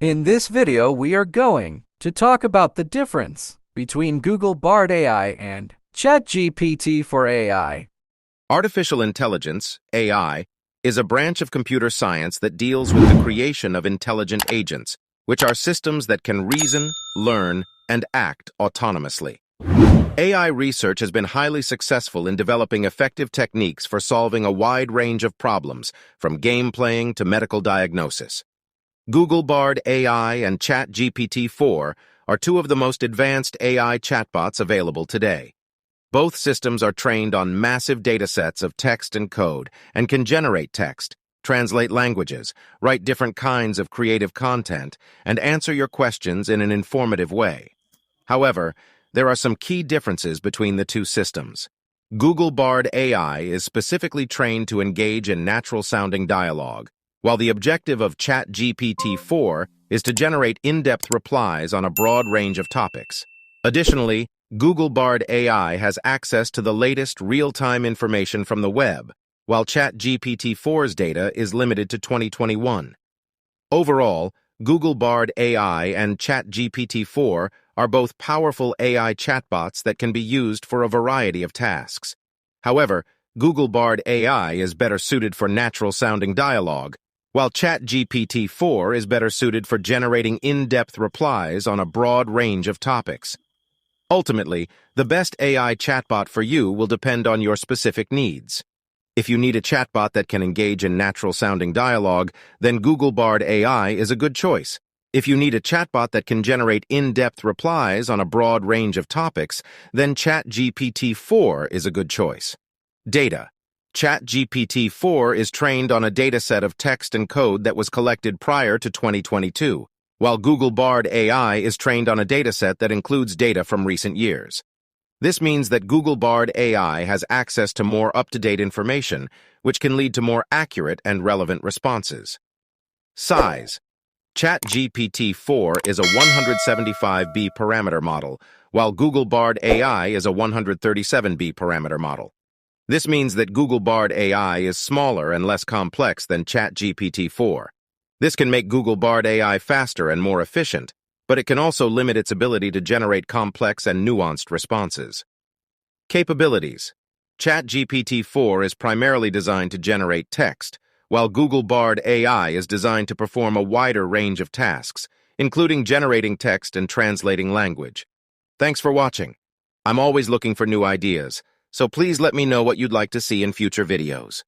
In this video, we are going to talk about the difference between Google Bard AI and ChatGPT-4 AI. Artificial intelligence, AI, is a branch of computer science that deals with the creation of intelligent agents, which are systems that can reason, learn, and act autonomously. AI research has been highly successful in developing effective techniques for solving a wide range of problems, from game playing to medical diagnosis. Google Bard AI and ChatGPT-4 are two of the most advanced AI chatbots available today. Both systems are trained on massive datasets of text and code and can generate text, translate languages, write different kinds of creative content, and answer your questions in an informative way. However, there are some key differences between the two systems. Google Bard AI is specifically trained to engage in natural-sounding dialogue, while the objective of ChatGPT-4 is to generate in-depth replies on a broad range of topics. Additionally, Google Bard AI has access to the latest real-time information from the web, while ChatGPT-4's data is limited to 2021. Overall, Google Bard AI and ChatGPT-4 are both powerful AI chatbots that can be used for a variety of tasks. However, Google Bard AI is better suited for natural-sounding dialogue, while ChatGPT-4 is better suited for generating in-depth replies on a broad range of topics. Ultimately, the best AI chatbot for you will depend on your specific needs. If you need a chatbot that can engage in natural-sounding dialogue, then Google Bard AI is a good choice. If you need a chatbot that can generate in-depth replies on a broad range of topics, then ChatGPT-4 is a good choice. Data. ChatGPT-4 is trained on a dataset of text and code that was collected prior to 2022, while Google Bard AI is trained on a dataset that includes data from recent years. This means that Google Bard AI has access to more up-to-date information, which can lead to more accurate and relevant responses. Size. ChatGPT-4 is a 175B parameter model, while Google Bard AI is a 137B parameter model. This means that Google Bard AI is smaller and less complex than ChatGPT-4. This can make Google Bard AI faster and more efficient, but it can also limit its ability to generate complex and nuanced responses. Capabilities. ChatGPT-4 is primarily designed to generate text, while Google Bard AI is designed to perform a wider range of tasks, including generating text and translating language. Thanks for watching. I'm always looking for new ideas, so please let me know what you'd like to see in future videos.